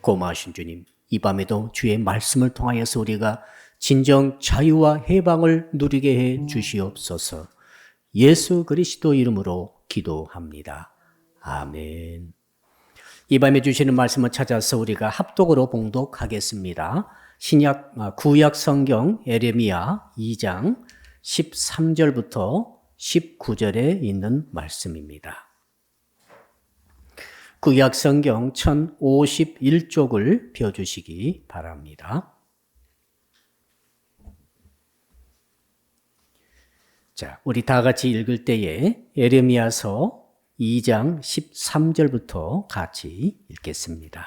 고마우신 주님, 이 밤에도 주의 말씀을 통하여서 우리가 진정 자유와 해방을 누리게 해 주시옵소서. 예수 그리스도 이름으로 기도합니다. 아멘. 이 밤에 주시는 말씀을 찾아서 우리가 합독으로 봉독하겠습니다. 구약 성경 에레미야 2장 13절부터 19절에 있는 말씀입니다. 구약 성경 1051쪽을 펴주시기 바랍니다. 자, 우리 다 같이 읽을 때에 에레미야서 2장 13절부터 같이 읽겠습니다.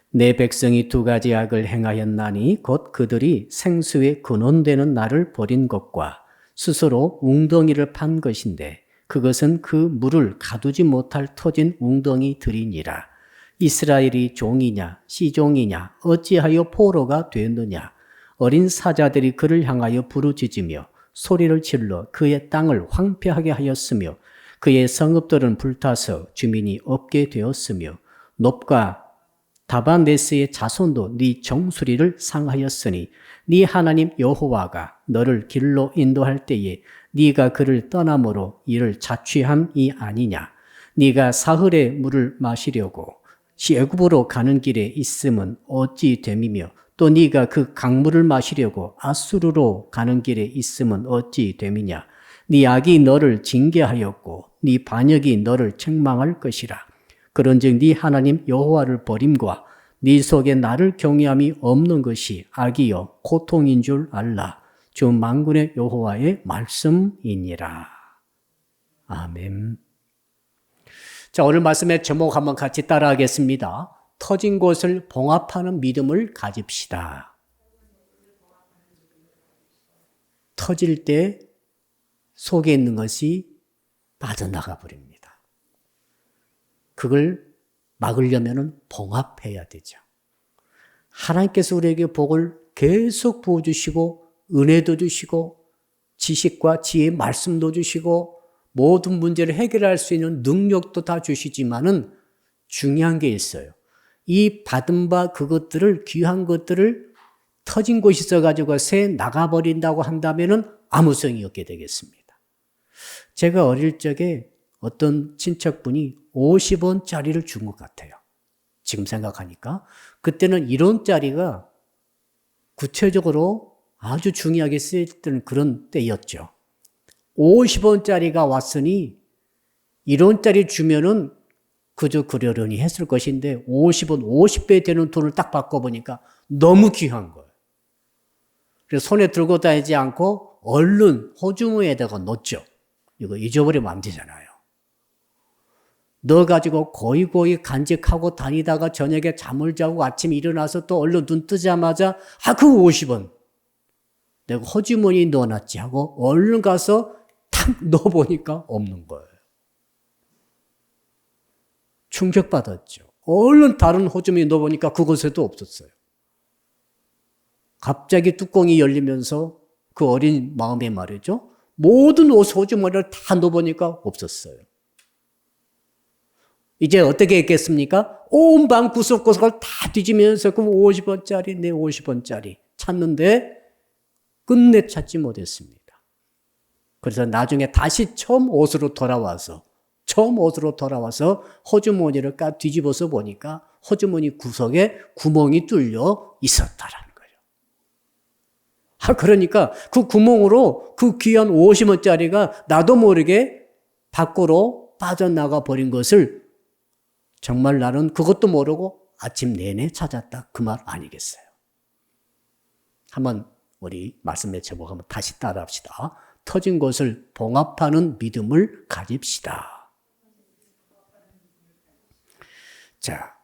내 백성이 두 가지 악을 행하였나니 곧 그들이 생수의 근원되는 나를 버린 것과 스스로 웅덩이를 판 것인데 그것은 그 물을 가두지 못할 터진 웅덩이들이니라. 이스라엘이 종이냐 시종이냐 어찌하여 포로가 되었느냐. 어린 사자들이 그를 향하여 부르짖으며 소리를 질러 그의 땅을 황폐하게 하였으며 그의 성읍들은 불타서 주민이 없게 되었으며 놉과 다바네스의 자손도 네 정수리를 상하였으니 네 하나님 여호와가 너를 길로 인도할 때에 네가 그를 떠남으로 이를 자취함이 아니냐. 네가 사흘의 물을 마시려고 애굽으로 가는 길에 있음은 어찌 됨이며 또 네가 그 강물을 마시려고 아수르로 가는 길에 있음은 어찌 됨이냐. 네 악이 너를 징계하였고 네 반역이 너를 책망할 것이라. 그런즉 네 하나님 여호와를 버림과 네 속에 나를 경외함이 없는 것이 악이요 고통인 줄 알라. 주 만군의 여호와의 말씀이니라. 아멘. 자, 오늘 말씀의 제목 한번 같이 따라하겠습니다. 터진 곳을 봉합하는 믿음을 가집시다. 터질 때 속에 있는 것이 빠져나가 버립니다. 그걸 막으려면 봉합해야 되죠. 하나님께서 우리에게 복을 계속 부어주시고 은혜도 주시고 지식과 지혜의 말씀도 주시고 모든 문제를 해결할 수 있는 능력도 다 주시지만은 중요한 게 있어요. 이 받은 바 그것들을 귀한 것들을 터진 곳이 있어가지고 새 나가버린다고 한다면은 아무 소용이 없게 되겠습니다. 제가 어릴 적에 어떤 친척분이 50원짜리를 준 것 같아요. 지금 생각하니까. 그때는 1원짜리가 구체적으로 아주 중요하게 쓰였던 그런 때였죠. 50원짜리가 왔으니 1원짜리 주면은 그저 그러려니 했을 것인데 50원, 50배 되는 돈을 딱 바꿔보니까 너무 귀한 거예요. 그래서 손에 들고 다니지 않고 얼른 호주머니에다가 넣었죠. 이거 잊어버리면 안 되잖아요. 넣어가지고 고이고이 간직하고 다니다가 저녁에 잠을 자고 아침에 일어나서 또 얼른 눈 뜨자마자 그 50원 내가 호주머니에 넣어놨지 하고 얼른 가서 탁 넣어보니까 없는 거예요. 충격받았죠. 얼른 다른 호주머니에 넣어보니까 그곳에도 없었어요. 갑자기 뚜껑이 열리면서 그 어린 마음에 말이죠. 모든 호주머니를 다 넣어보니까 없었어요. 이제 어떻게 했겠습니까? 온 방 구석구석을 다 뒤지면서 그 50원짜리, 내 50원짜리 찾는데 끝내 찾지 못했습니다. 그래서 나중에 다시 처음 옷으로 돌아와서 호주머니를 까 뒤집어서 보니까 호주머니 구석에 구멍이 뚫려 있었다라는 거예요. 그러니까 그 구멍으로 그 귀한 50원짜리가 나도 모르게 밖으로 빠져나가 버린 것을 정말 나는 그것도 모르고 아침 내내 찾았다. 그 말 아니겠어요? 한번 우리 말씀의 제목 한번 다시 따라합시다. 터진 것을 봉합하는 믿음을 가집시다. 자,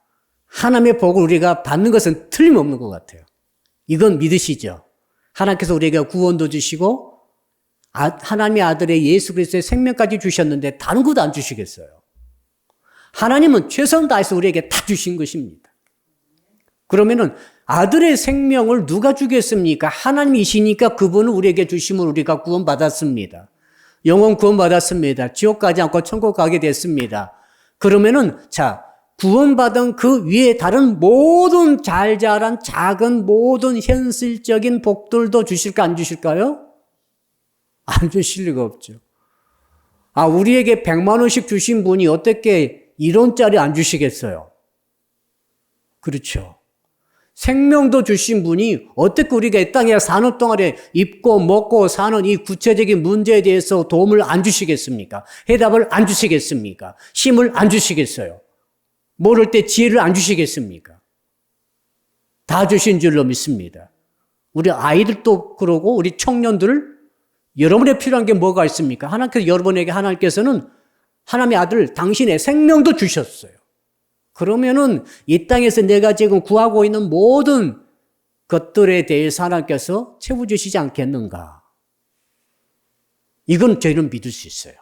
하나님의 복을 우리가 받는 것은 틀림없는 것 같아요. 이건 믿으시죠? 하나님께서 우리에게 구원도 주시고 하나님의 아들의 예수 그리스도의 생명까지 주셨는데 다른 것도 안 주시겠어요? 하나님은 최선을 다해서 우리에게 다 주신 것입니다. 그러면은 아들의 생명을 누가 주겠습니까? 하나님이시니까 그분을 우리에게 주시면 우리가 구원받았습니다. 영원 구원받았습니다. 지옥 가지 않고 천국 가게 됐습니다. 그러면은 자, 구원받은 그 위에 다른 모든 잘 자란 작은 모든 현실적인 복들도 주실까 안 주실까요? 안 주실 리가 없죠. 우리에게 100만 원씩 주신 분이 어떻게 1원짜리 안 주시겠어요? 그렇죠. 생명도 주신 분이 어떻게 우리가 이 땅에 사는 동안에 입고 먹고 사는 이 구체적인 문제에 대해서 도움을 안 주시겠습니까? 해답을 안 주시겠습니까? 힘을 안 주시겠어요? 모를 때 지혜를 안 주시겠습니까? 다 주신 줄로 믿습니다. 우리 아이들도 그러고 우리 청년들, 여러분에 필요한 게 뭐가 있습니까? 하나님께서는 하나님의 아들 당신의 생명도 주셨어요. 그러면은 이 땅에서 내가 지금 구하고 있는 모든 것들에 대해서 하나님께서 채워주시지 않겠는가? 이건 저희는 믿을 수 있어요.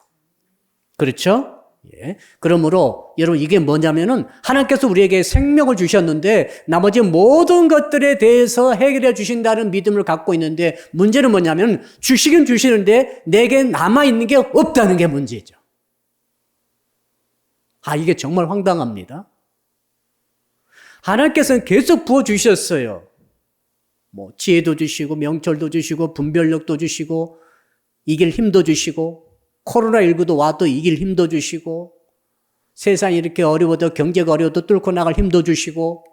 그렇죠? 예. 그러므로 여러분 이게 뭐냐면은 하나님께서 우리에게 생명을 주셨는데 나머지 모든 것들에 대해서 해결해 주신다는 믿음을 갖고 있는데 문제는 뭐냐면 주시긴 주시는데 내게 남아있는 게 없다는 게 문제죠. 이게 정말 황당합니다. 하나님께서는 계속 부어주셨어요. 지혜도 주시고 명철도 주시고 분별력도 주시고 이길 힘도 주시고 코로나19도 와도 이길 힘도 주시고 세상이 이렇게 어려워도 경제가 어려워도 뚫고 나갈 힘도 주시고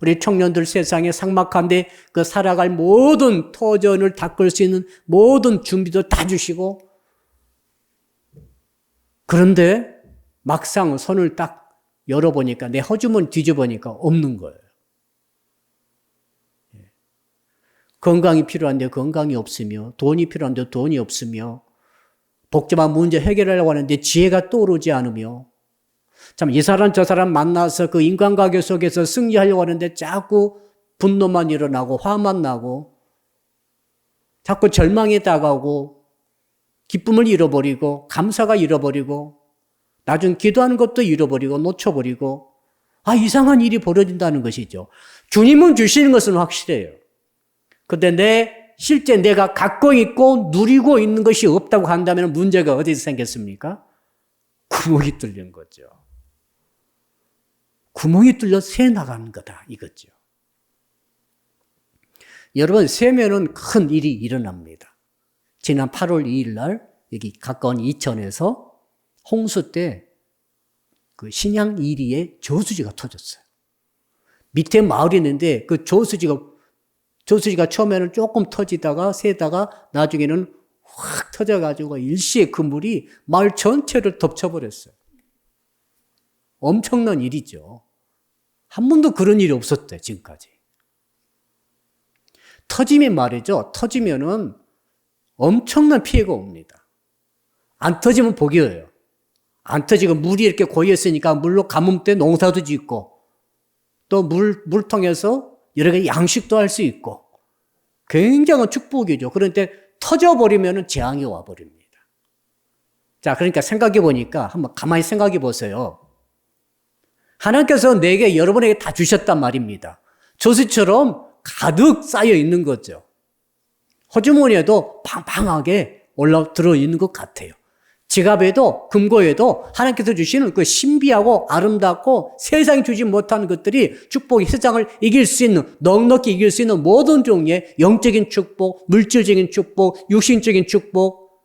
우리 청년들 세상에 삭막한데 그 살아갈 모든 터전을 닦을 수 있는 모든 준비도 다 주시고 그런데 막상 손을 딱 열어보니까 내 허주머니 뒤져보니까 없는 거예요. 건강이 필요한데 건강이 없으며 돈이 필요한데 돈이 없으며 복잡한 문제 해결하려고 하는데 지혜가 떠오르지 않으며 참 이 사람 저 사람 만나서 그 인간관계 속에서 승리하려고 하는데 자꾸 분노만 일어나고 화만 나고 자꾸 절망이 다가오고 기쁨을 잃어버리고 감사가 잃어버리고 나중 기도하는 것도 잃어버리고 놓쳐버리고 이상한 일이 벌어진다는 것이죠. 주님은 주시는 것은 확실해요. 그런데 실제 내가 갖고 있고 누리고 있는 것이 없다고 한다면 문제가 어디서 생겼습니까? 구멍이 뚫린 거죠. 구멍이 뚫려 새 나가는 거다 이거죠. 여러분 세면은 큰 일이 일어납니다. 지난 8월 2일 날 여기 가까운 이천에서 홍수 때 그 신양 1리에 저수지가 터졌어요. 밑에 마을이 있는데 그 저수지가 처음에는 조금 터지다가 새다가 나중에는 확 터져가지고 일시에 그 물이 마을 전체를 덮쳐버렸어요. 엄청난 일이죠. 한 번도 그런 일이 없었대, 지금까지. 터지면 말이죠. 터지면은 엄청난 피해가 옵니다. 안 터지면 복이에요. 안 터지고 물이 이렇게 고였으니까 물로 가뭄 때 농사도 짓고 또 물통에서 여러 가지 양식도 할 수 있고 굉장한 축복이죠. 그런데 터져버리면 재앙이 와버립니다. 자, 그러니까 생각해 보니까 한번 가만히 생각해 보세요. 하나님께서 내게 여러분에게 다 주셨단 말입니다. 저수처럼 가득 쌓여 있는 거죠. 호주머니에도 팡팡하게 들어 있는 것 같아요. 지갑에도 금고에도 하나님께서 주시는 그 신비하고 아름답고 세상이 주지 못한 것들이 축복이 세상을 이길 수 있는 넉넉히 이길 수 있는 모든 종류의 영적인 축복, 물질적인 축복, 육신적인 축복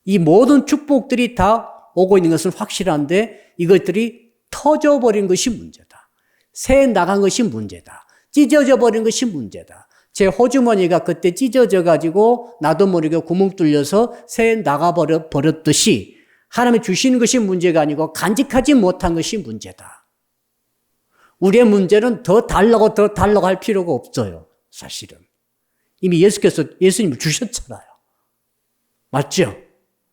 이 모든 축복들이 다 오고 있는 것은 확실한데 이것들이 터져버린 것이 문제다. 새 나간 것이 문제다. 찢어져 버린 것이 문제다. 제 호주머니가 그때 찢어져 가지고 나도 모르게 구멍 뚫려서 새 나가버렸듯이 하나님이 주시는 것이 문제가 아니고 간직하지 못한 것이 문제다. 우리의 문제는 더 달라고 할 필요가 없어요. 사실은. 이미 예수님을 주셨잖아요. 맞죠?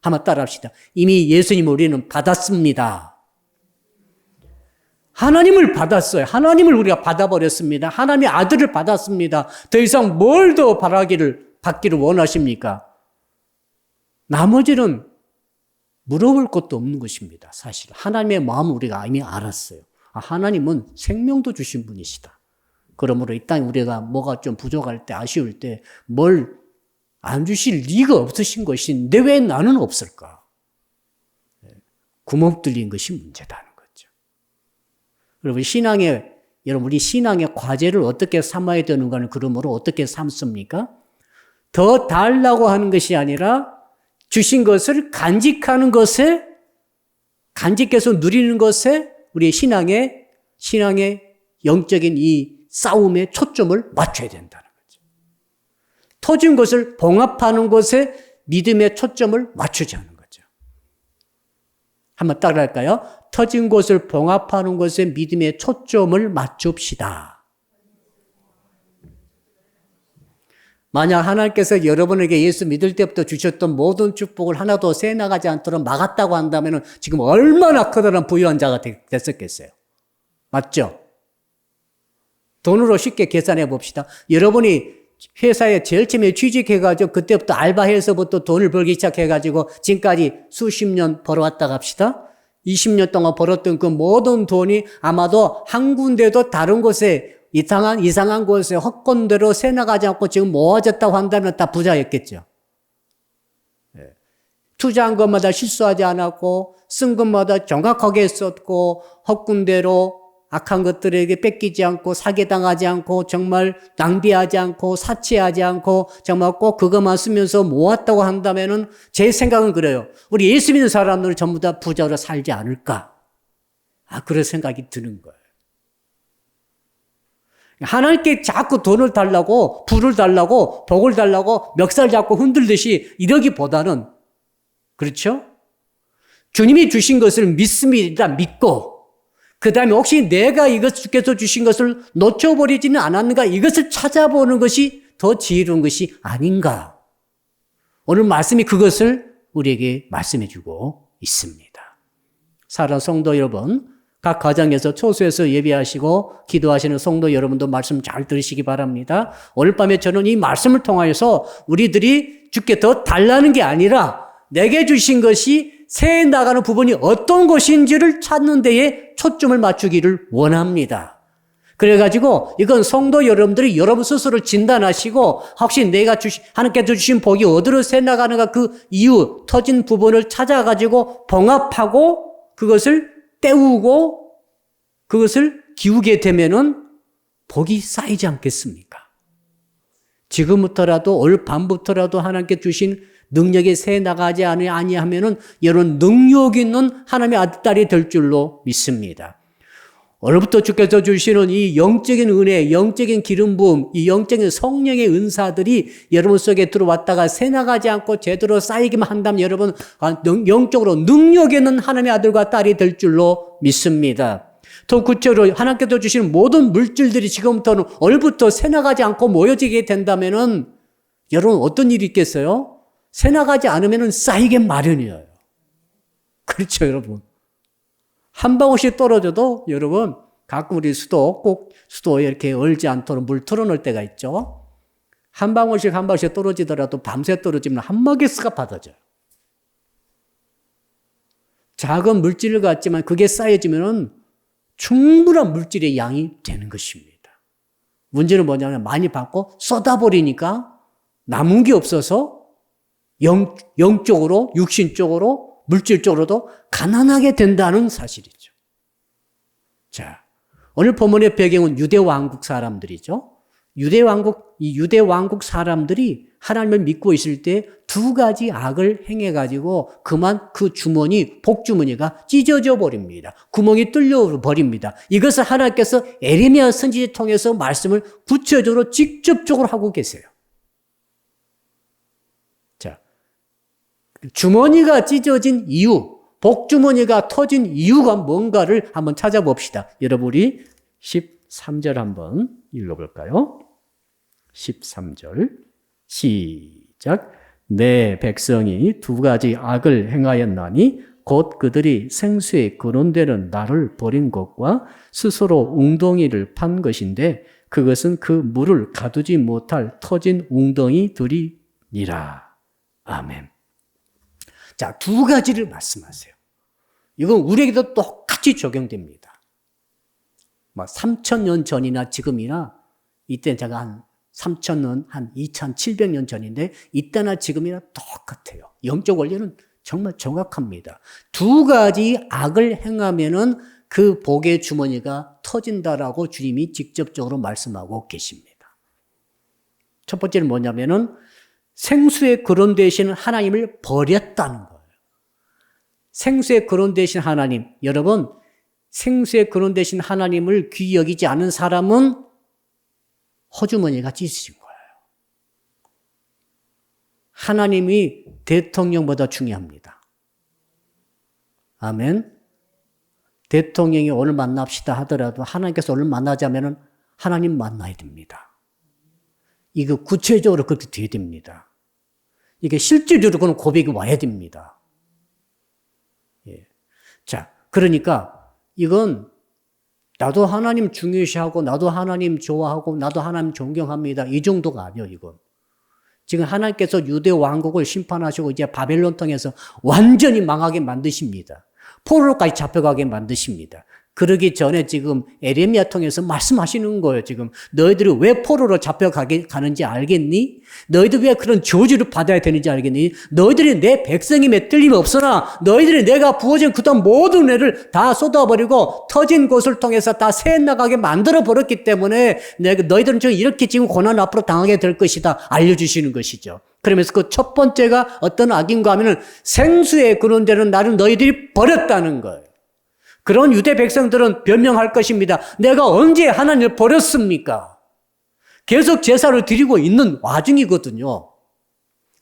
한번 따라합시다. 이미 예수님을 우리는 받았습니다. 하나님을 받았어요. 하나님을 우리가 받아버렸습니다. 하나님의 아들을 받았습니다. 더 이상 뭘 더 받기를 원하십니까? 나머지는 물어볼 것도 없는 것입니다. 사실 하나님의 마음을 우리가 이미 알았어요. 하나님은 생명도 주신 분이시다. 그러므로 이 땅에 우리가 뭐가 좀 부족할 때 아쉬울 때 뭘 안 주실 리가 없으신 것인데 왜 나는 없을까? 구멍 뚫린 것이 문제다. 여러분 우리 신앙의 과제를 어떻게 삼아야 되는가는 그러므로 어떻게 삼습니까? 더 달라고 하는 것이 아니라 주신 것을 간직해서 누리는 것에 우리의 신앙의 영적인 이 싸움에 초점을 맞춰야 된다는 거죠. 터진 것을 봉합하는 것에 믿음의 초점을 맞추자는 거죠. 한번 따라할까요? 터진 것을 봉합하는 것에 믿음의 초점을 맞춥시다. 만약 하나님께서 여러분에게 예수 믿을 때부터 주셨던 모든 축복을 하나도 새나가지 않도록 막았다고 한다면 지금 얼마나 커다란 부유한 자가 됐었겠어요. 맞죠? 돈으로 쉽게 계산해 봅시다. 여러분이 회사에 제일 처음에 취직해가지고 그때부터 알바해서부터 돈을 벌기 시작해가지고 지금까지 수십 년 벌어왔다 합시다. 20년 동안 벌었던 그 모든 돈이 아마도 한 군데도 다른 곳에 이상한 곳에 헛건대로 새나가지 않고 지금 모아졌다고 한다면 다 부자였겠죠. 투자한 것마다 실수하지 않았고 쓴 것마다 정확하게 썼고 헛군대로 악한 것들에게 뺏기지 않고 사기당하지 않고 정말 낭비하지 않고 사치하지 않고 정말 꼭 그것만 쓰면서 모았다고 한다면은 제 생각은 그래요. 우리 예수 믿는 사람들은 전부 다 부자로 살지 않을까? 그런 생각이 드는 거예요. 하나님께 자꾸 돈을 달라고 부를 달라고 복을 달라고 멱살 잡고 흔들듯이 이러기보다는 그렇죠? 주님이 주신 것을 믿습니다. 믿고 그 다음에 혹시 내가 주께서 주신 것을 놓쳐버리지는 않았는가 이것을 찾아보는 것이 더 지혜로운 것이 아닌가. 오늘 말씀이 그것을 우리에게 말씀해 주고 있습니다. 사랑하는 성도 여러분, 각 가정에서 초소에서 예배하시고 기도하시는 성도 여러분도 말씀 잘 들으시기 바랍니다. 오늘 밤에 저는 이 말씀을 통하여서 우리들이 주께 더 달라는 게 아니라 내게 주신 것이 새해 나가는 부분이 어떤 것인지를 찾는 데에 초점을 맞추기를 원합니다. 그래가지고 이건 성도 여러분들이 여러분 스스로 진단하시고 혹시 내가 하나님께서 주신 복이 어디로 새 나가는가 그 이유 터진 부분을 찾아가지고 봉합하고 그것을 때우고 그것을 기우게 되면은 복이 쌓이지 않겠습니까? 지금부터라도 올 밤부터라도 하나님께 주신 능력이 새 나가지 아니하면은 여러분 능력 있는 하나님의 아들, 딸이 될 줄로 믿습니다. 오늘부터 주께서 주시는 이 영적인 은혜, 영적인 기름 부음, 이 영적인 성령의 은사들이 여러분 속에 들어왔다가 새 나가지 않고 제대로 쌓이기만 한다면 여러분 영적으로 능력 있는 하나님의 아들과 딸이 될 줄로 믿습니다. 더 구체적으로 하나님께서 주시는 모든 물질들이 지금부터는 오늘부터 새 나가지 않고 모여지게 된다면은 여러분 어떤 일이 있겠어요? 새 나가지 않으면 쌓이게 마련이에요. 그렇죠, 여러분. 한 방울씩 떨어져도 여러분 가끔 우리 꼭 수도에 이렇게 얼지 않도록 물 틀어놓을 때가 있죠. 한 방울씩 떨어지더라도 밤새 떨어지면 한 마개스가 받아져요. 작은 물질 같지만 그게 쌓여지면 충분한 물질의 양이 되는 것입니다. 문제는 뭐냐면 많이 받고 쏟아버리니까 남은 게 없어서 영적으로, 육신적으로, 물질적으로도 가난하게 된다는 사실이죠. 자, 오늘 본문의 배경은 유대 왕국 사람들이죠. 유대 왕국 사람들이 하나님을 믿고 있을 때 두 가지 악을 행해가지고 그만 그 복주머니가 찢어져 버립니다. 구멍이 뚫려 버립니다. 이것을 하나님께서 에레미야 선지자를 통해서 말씀을 구체적으로 직접적으로 하고 계세요. 주머니가 찢어진 이유, 복주머니가 터진 이유가 뭔가를 한번 찾아봅시다. 여러분 우리 13절 한번 읽어볼까요? 13절 시작. 내 백성이 두 가지 악을 행하였나니 곧 그들이 생수에 거론되는 나를 버린 것과 스스로 웅덩이를 판 것인데 그것은 그 물을 가두지 못할 터진 웅덩이들이니라. 아멘. 자, 두 가지를 말씀하세요. 이건 우리에게도 똑같이 적용됩니다. 3,000년 전이나 지금이나 이때 제가 한 3,000년, 한 2,700년 전인데 이때나 지금이나 똑같아요. 영적 원리는 정말 정확합니다. 두 가지 악을 행하면은 그 복의 주머니가 터진다라고 주님이 직접적으로 말씀하고 계십니다. 첫 번째는 뭐냐면은 생수의 근원 되신 하나님을 버렸다는 거예요. 생수의 근원 되신 하나님, 여러분, 생수의 근원 되신 하나님을 귀히 여기지 않은 사람은 호주머니가 찢어진 거예요. 하나님이 대통령보다 중요합니다. 아멘. 대통령이 오늘 만납시다 하더라도 하나님께서 오늘 만나자면 하나님 만나야 됩니다. 이거 구체적으로 그렇게 돼야 됩니다. 이게 실질적으로 그런 고백이 와야 됩니다. 예. 자, 그러니까 이건 나도 하나님 중요시하고 나도 하나님 좋아하고 나도 하나님 존경합니다. 이 정도가 아니에요, 이건. 지금 하나님께서 유대 왕국을 심판하시고 이제 바벨론 통해서 완전히 망하게 만드십니다. 포로로까지 잡혀가게 만드십니다. 그러기 전에 지금 에레미야 통해서 말씀하시는 거예요. 지금 너희들이 왜 포로로 잡혀가는지 알겠니? 너희들 왜 그런 저주를 받아야 되는지 알겠니? 너희들이 내 백성임에 틀림없으나 너희들이 내가 부어진 그동안 모든 애를 다 쏟아버리고 터진 곳을 통해서 다 새나가게 만들어버렸기 때문에 너희들은 이렇게 지금 고난 앞으로 당하게 될 것이다 알려주시는 것이죠. 그러면서 그 첫 번째가 어떤 악인가 하면은 생수의 근원 되는 나를 너희들이 버렸다는 거예요. 그런 유대 백성들은 변명할 것입니다. 내가 언제 하나님을 버렸습니까? 계속 제사를 드리고 있는 와중이거든요.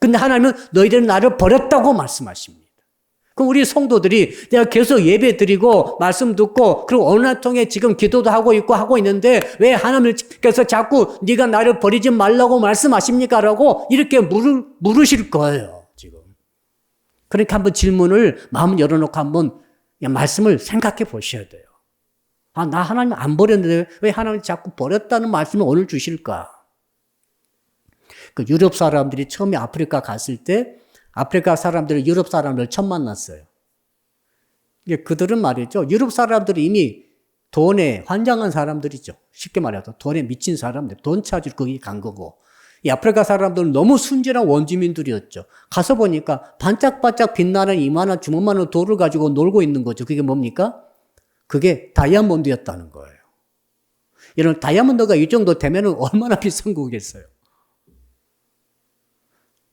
근데 하나님은 너희들은 나를 버렸다고 말씀하십니다. 그럼 우리 성도들이 내가 계속 예배 드리고 말씀 듣고 그리고 어느 날 통해 지금 기도도 하고 있고 하고 있는데 왜 하나님께서 자꾸 네가 나를 버리지 말라고 말씀하십니까? 라고 이렇게 물으실 거예요. 지금. 그러니까 한번 질문을 마음 열어놓고 한번 말씀을 생각해 보셔야 돼요. 아, 나 하나님 안 버렸는데 왜 하나님 자꾸 버렸다는 말씀을 오늘 주실까? 그 유럽 사람들이 처음에 아프리카 갔을 때 아프리카 사람들이 유럽 사람들을 처음 만났어요. 그들은 말이죠. 유럽 사람들이 이미 돈에 환장한 사람들이죠. 쉽게 말해서 돈에 미친 사람들, 돈 찾으러 거기 간 거고. 이 아프리카 사람들은 너무 순진한 원주민들이었죠. 가서 보니까 반짝반짝 빛나는 이만한 주먹만한 돌을 가지고 놀고 있는 거죠. 그게 뭡니까? 그게 다이아몬드였다는 거예요. 여러분, 다이아몬드가 이 정도 되면 얼마나 비싼 거겠어요.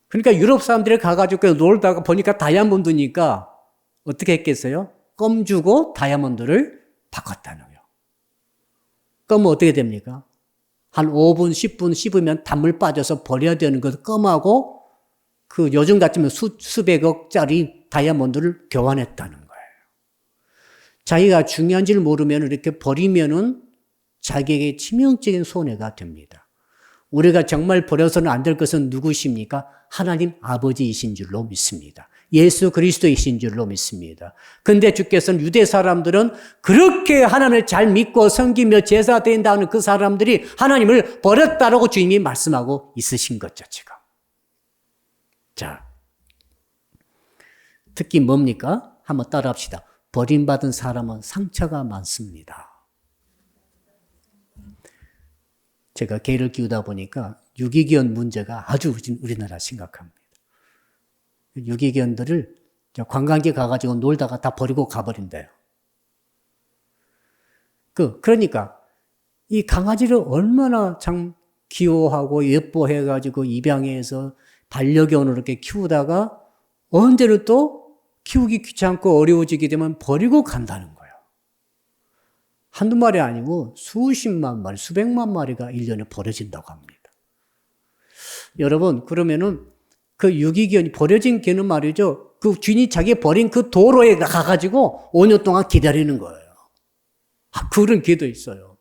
그러니까 유럽 사람들이 가가지고 놀다가 보니까 다이아몬드니까 어떻게 했겠어요? 껌 주고 다이아몬드를 바꿨다는 거예요. 껌은 어떻게 됩니까? 한 5분, 10분 씹으면 단물 빠져서 버려야 되는 것 껌하고 그 요즘 같으면 수백억짜리 다이아몬드를 교환했다는 거예요. 자기가 중요한지를 모르면 이렇게 버리면은 자기에게 치명적인 손해가 됩니다. 우리가 정말 버려서는 안 될 것은 누구십니까? 하나님 아버지이신 줄로 믿습니다. 예수 그리스도이신 줄로 믿습니다. 근데 주께서는 유대 사람들은 그렇게 하나님을 잘 믿고 섬기며 제사 드린다는 그 사람들이 하나님을 버렸다라고 주님이 말씀하고 있으신 거죠, 지금. 자, 특히 뭡니까? 한번 따라 합시다. 버림받은 사람은 상처가 많습니다. 제가 개를 키우다 보니까 유기견 문제가 아주 우리나라 심각합니다. 유기견들을 관광지 가가지고 놀다가 다 버리고 가버린대요. 그러니까 이 강아지를 얼마나 참 귀여워하고 예뻐해가지고 입양해서 반려견으로 이렇게 키우다가 언제는 또 키우기 귀찮고 어려워지게 되면 버리고 간다는 거예요. 한두 마리 아니고 수십만 마리, 수백만 마리가 1년에 버려진다고 합니다. 여러분, 그러면은 그 유기견이 버려진 개는 말이죠. 그 주인이 자기 버린 그 도로에 가가지고 5년 동안 기다리는 거예요. 그런 개도 있어요.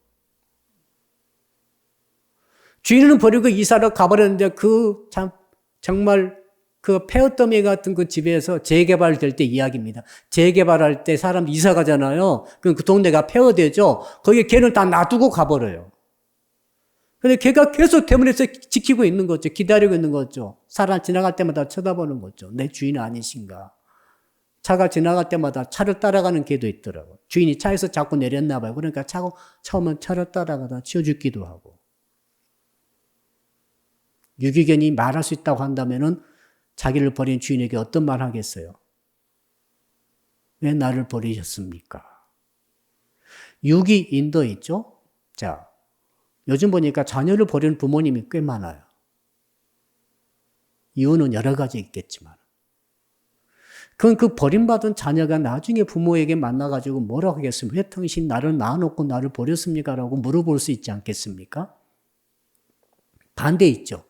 주인은 버리고 이사를 가버렸는데 정말 그 폐허더미 같은 그 집에서 재개발될 때 이야기입니다. 재개발할 때 사람 이사 가잖아요. 그럼 그 동네가 폐허되죠. 거기에 개는 다 놔두고 가버려요. 근데 걔가 계속 대문에서 지키고 있는 거죠. 기다리고 있는 거죠. 사람 지나갈 때마다 쳐다보는 거죠. 내 주인 아니신가. 차가 지나갈 때마다 차를 따라가는 개도 있더라고요. 주인이 차에서 자꾸 내렸나 봐요. 그러니까 처음엔 차를 따라가다 치워주기도 하고. 유기견이 말할 수 있다고 한다면은 자기를 버린 주인에게 어떤 말 하겠어요? 왜 나를 버리셨습니까? 유기인도 있죠. 자, 요즘 보니까 자녀를 버리는 부모님이 꽤 많아요. 이유는 여러 가지 있겠지만. 그건 그 버림받은 자녀가 나중에 부모에게 만나가지고 뭐라고 하겠습니까? 왜 당신 나를 낳아놓고 나를 버렸습니까? 라고 물어볼 수 있지 않겠습니까? 반대 있죠.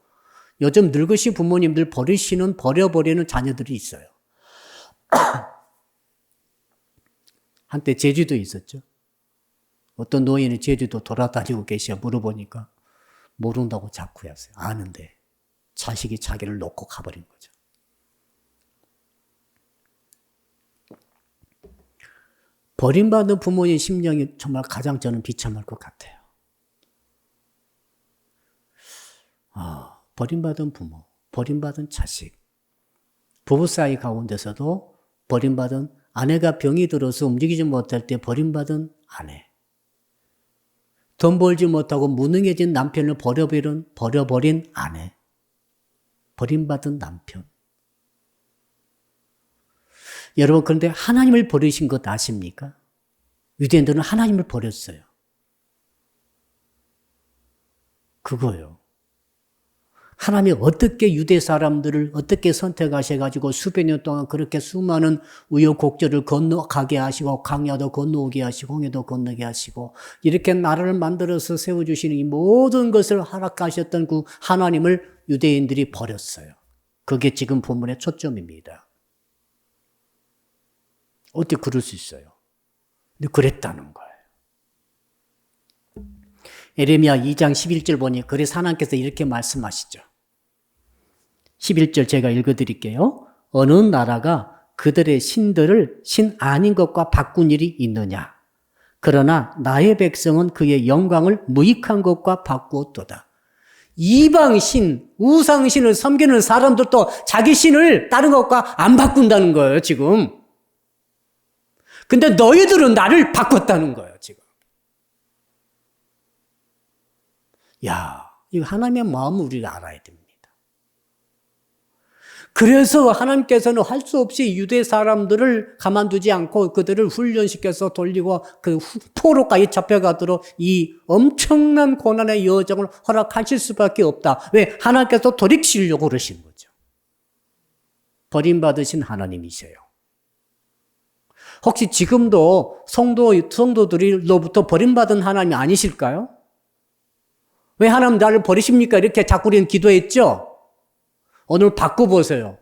요즘 늙으신 부모님들 버려버리는 자녀들이 있어요. 한때 제주도에 있었죠. 어떤 노인이 제주도 돌아다니고 계셔 물어보니까 모른다고 자꾸 하세요. 아는데 자식이 자기를 놓고 가버린 거죠. 버림받은 부모의 심령이 정말 가장 저는 비참할 것 같아요. 버림받은 부모, 버림받은 자식, 부부 사이 가운데서도 버림받은 아내가 병이 들어서 움직이지 못할 때 버림받은 아내, 돈 벌지 못하고 무능해진 남편을 버려버린 아내, 버림받은 남편. 여러분, 그런데 하나님을 버리신 것 아십니까? 유대인들은 하나님을 버렸어요. 그거예요. 하나님이 어떻게 유대 사람들을 어떻게 선택하셔가지고 수백 년 동안 그렇게 수많은 우여곡절을 건너가게 하시고 강야도 건너오게 하시고 홍해도 건너게 하시고 이렇게 나라를 만들어서 세워주시는 이 모든 것을 허락하셨던 그 하나님을 유대인들이 버렸어요. 그게 지금 본문의 초점입니다. 어떻게 그럴 수 있어요? 근데 그랬다는 거예요. 에레미야 2장 11절 보니 그래서 하나님께서 이렇게 말씀하시죠. 11절 제가 읽어드릴게요. 어느 나라가 그들의 신들을 신 아닌 것과 바꾼 일이 있느냐. 그러나 나의 백성은 그의 영광을 무익한 것과 바꾸었도다. 이방신, 우상신을 섬기는 사람들도 자기 신을 다른 것과 안 바꾼다는 거예요, 지금. 근데 너희들은 나를 바꿨다는 거예요, 지금. 야, 이거 하나님의 마음을 우리가 알아야 됩니다. 그래서 하나님께서는 할 수 없이 유대 사람들을 가만두지 않고 그들을 훈련시켜서 돌리고 그 포로까지 잡혀가도록 이 엄청난 고난의 여정을 허락하실 수밖에 없다. 왜? 하나님께서 돌이키려고 그러신 거죠. 버림받으신 하나님이세요. 혹시 지금도 성도들로부터 버림받은 하나님이 아니실까요? 왜 하나님 나를 버리십니까? 이렇게 자꾸 우리는 기도했죠? 오늘 바꿔보세요.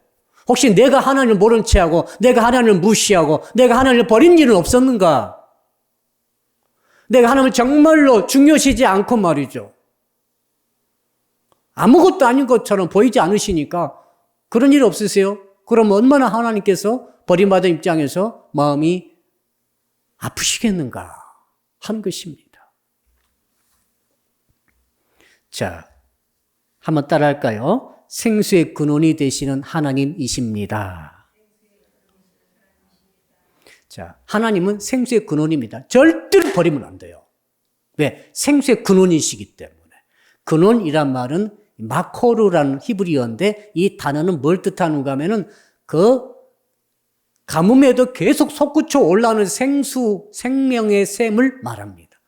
혹시 내가 하나님을 모른 채하고 내가 하나님을 무시하고 내가 하나님을 버린 일은 없었는가? 내가 하나님을 정말로 중요시하지 않고 말이죠. 아무것도 아닌 것처럼 보이지 않으시니까 그런 일 없으세요? 그럼 얼마나 하나님께서 버림받은 입장에서 마음이 아프시겠는가 한 것입니다. 자, 한번 따라할까요? 생수의 근원이 되시는 하나님이십니다. 자, 하나님은 생수의 근원입니다. 절대로 버리면 안 돼요. 왜? 생수의 근원이시기 때문에. 근원이란 말은 마코르라는 히브리어인데 이 단어는 뭘 뜻하는가 하면은 그 가뭄에도 계속 솟구쳐 올라오는 생수, 생명의 샘을 말합니다.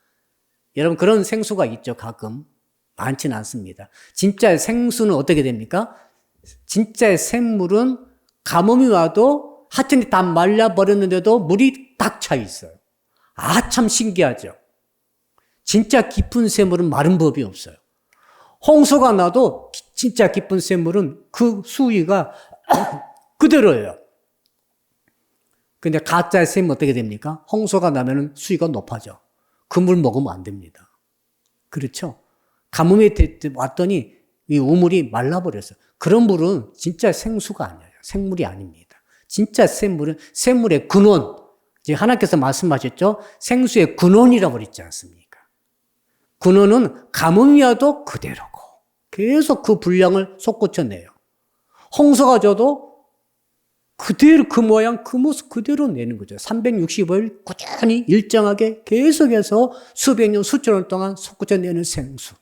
여러분 그런 생수가 있죠, 가끔. 많지는 않습니다. 진짜의 생수는 어떻게 됩니까? 진짜의 샘물은 가뭄이 와도 하천이 다 말라버렸는데도 물이 딱 차 있어요. 아, 참 신기하죠. 진짜 깊은 샘물은 마른 법이 없어요. 홍수가 나도 진짜 깊은 샘물은 그 수위가 그대로예요. 근데 가짜의 샘은 어떻게 됩니까? 홍수가 나면 수위가 높아져. 그 물 먹으면 안 됩니다. 그렇죠? 가뭄이 왔더니 이 우물이 말라버렸어요. 그런 물은 진짜 생수가 아니에요. 생물이 아닙니다. 진짜 샘물은 샘물의 근원. 이제 하나님께서 말씀하셨죠. 생수의 근원이라고 그랬지 않습니까? 근원은 가뭄이 와도 그대로고 계속 그 분량을 솟구쳐내요. 홍수가 져도 그대로 그 모양 그 모습 그대로 내는 거죠. 365일 꾸준히 일정하게 계속해서 수백 년 수천 년 동안 솟구쳐내는 생수.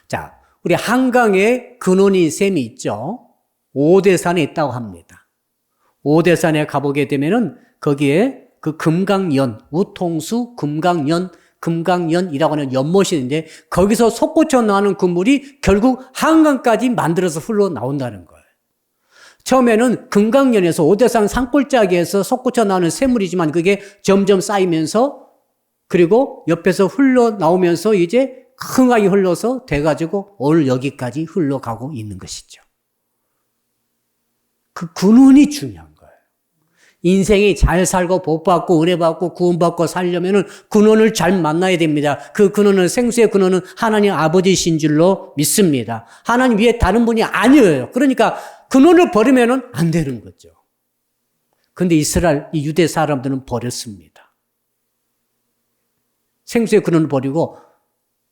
자, 우리 한강에 근원인 샘이 있죠. 오대산에 있다고 합니다. 오대산에 가보게 되면은 거기에 그 금강연, 우통수 금강연이라고 하는 연못이 있는데 거기서 솟구쳐 나오는 그 물이 결국 한강까지 만들어서 흘러나온다는 거예요. 처음에는 금강연에서 오대산 산골짜기에서 솟구쳐 나오는 샘물이지만 그게 점점 쌓이면서 그리고 옆에서 흘러나오면서 이제 흥하게 흘러서 돼가지고 오늘 여기까지 흘러가고 있는 것이죠. 그 근원이 중요한 거예요. 인생이 잘 살고 복받고 은혜받고 구원받고 살려면은 근원을 잘 만나야 됩니다. 그 근원은 생수의 근원은 하나님 아버지신 줄로 믿습니다. 하나님 위에 다른 분이 아니에요. 그러니까 근원을 버리면은 안 되는 거죠. 근데 이스라엘, 이 유대 사람들은 버렸습니다. 생수의 근원을 버리고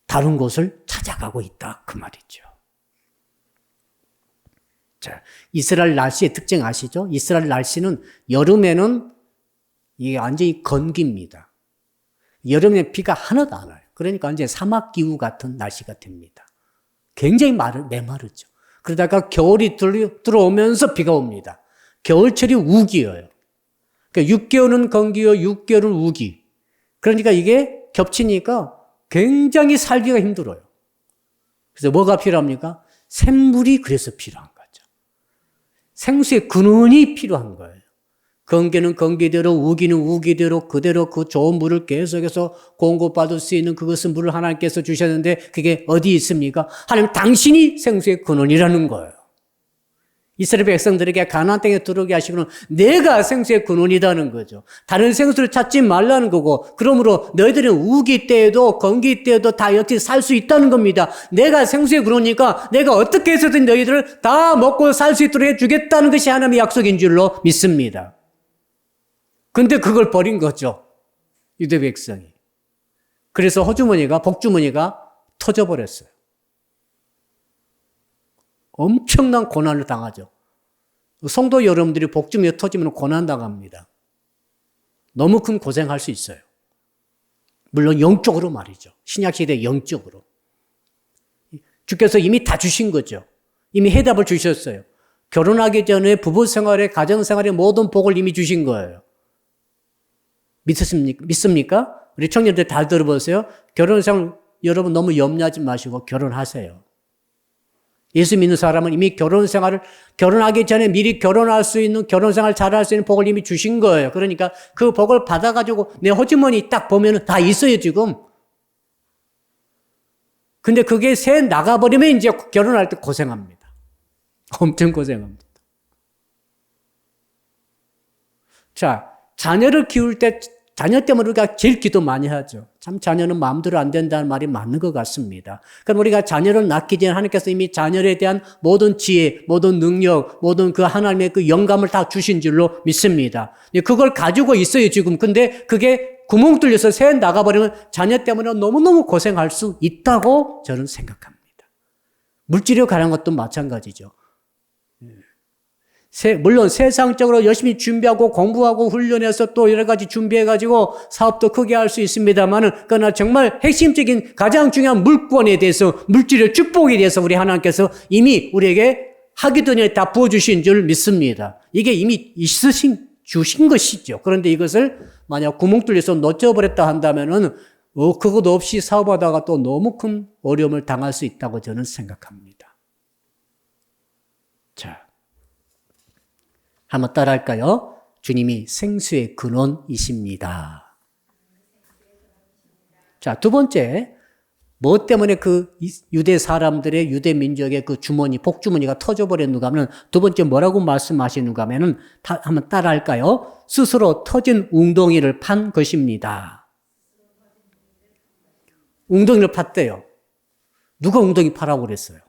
다른 곳을 찾아가고 있다. 그 말이죠. 자, 이스라엘 날씨의 특징 아시죠? 이스라엘 날씨는 여름에는 이게 완전히 건기입니다. 여름에 비가 하나도 안 와요. 그러니까 완전히 사막 기후 같은 날씨가 됩니다. 굉장히 메마르죠. 그러다가 겨울이 들어오면서 비가 옵니다. 겨울철이 우기예요. 그러니까 6개월은 건기요, 6개월은 우기. 그러니까 이게 겹치니까 굉장히 살기가 힘들어요. 그래서 뭐가 필요합니까? 샘물이 그래서 필요한 거죠. 생수의 근원이 필요한 거예요. 건기는 건기대로, 우기는 우기대로 그대로 그 좋은 물을 계속해서 공급받을 수 있는 그것은 물을 하나님께서 주셨는데 그게 어디 있습니까? 하나님 당신이 생수의 근원이라는 거예요. 이스라엘 백성들에게 가나안 땅에 들어오게 하시고는 내가 생수의 근원이라는 거죠. 다른 생수를 찾지 말라는 거고 그러므로 너희들은 우기 때에도 건기 때에도 다 여태 살 수 있다는 겁니다. 내가 생수의 근원이니까 내가 어떻게 해서든 너희들을 다 먹고 살 수 있도록 해주겠다는 것이 하나님의 약속인 줄로 믿습니다. 근데 그걸 버린 거죠. 유대 백성이. 그래서 호주머니가 복주머니가 터져버렸어요. 엄청난 고난을 당하죠. 성도 여러분들이 복주머니 터지면 고난당합니다. 너무 큰 고생할 수 있어요. 물론 영적으로 말이죠. 신약시대 영적으로. 주께서 이미 다 주신 거죠. 이미 해답을 주셨어요. 결혼하기 전에 부부생활에 가정생활에 모든 복을 이미 주신 거예요. 믿습니까? 우리 청년들 다 들어보세요. 결혼생활 여러분 너무 염려하지 마시고 결혼하세요. 예수 믿는 사람은 이미 결혼하기 전에 미리 결혼할 수 있는, 결혼생활 잘할 수 있는 복을 이미 주신 거예요. 그러니까 그 복을 받아가지고 내 호주머니 딱 보면 다 있어요, 지금. 근데 그게 새 나가버리면 이제 결혼할 때 고생합니다. 엄청 고생합니다. 자, 자녀를 키울 때 자녀 때문에 우리가 제일 기도 많이 하죠. 참 자녀는 마음대로 안 된다는 말이 맞는 것 같습니다. 그럼 우리가 자녀를 낳기 전에 하나님께서 이미 자녀에 대한 모든 지혜, 모든 능력, 모든 그 하나님의 그 영감을 다 주신 줄로 믿습니다. 그걸 가지고 있어요, 지금. 근데 그게 구멍 뚫려서 새 나가버리면 자녀 때문에 너무너무 고생할 수 있다고 저는 생각합니다. 물질에 관한 것도 마찬가지죠. 물론 세상적으로 열심히 준비하고 공부하고 훈련해서 또 여러 가지 준비해가지고 사업도 크게 할 수 있습니다만은, 그러나 정말 핵심적인 가장 중요한 물권에 대해서, 물질의 축복에 대해서 우리 하나님께서 이미 우리에게 하기 전에 다 부어주신 줄 믿습니다. 이게 이미 주신 것이죠. 그런데 이것을 만약 구멍 뚫려서 놓쳐버렸다 한다면은, 그것 없이 사업하다가 또 너무 큰 어려움을 당할 수 있다고 저는 생각합니다. 자. 한번 따라할까요? 주님이 생수의 근원이십니다. 자, 두 번째, 뭐 때문에 그 유대 사람들의, 유대 민족의 그 주머니, 복주머니가 터져버렸는가 하면, 두 번째 뭐라고 말씀하시는가 하면은, 한번 따라할까요? 스스로 터진 웅덩이를 판 것입니다. 웅덩이를 팠대요. 누가 웅덩이 파라고 그랬어요?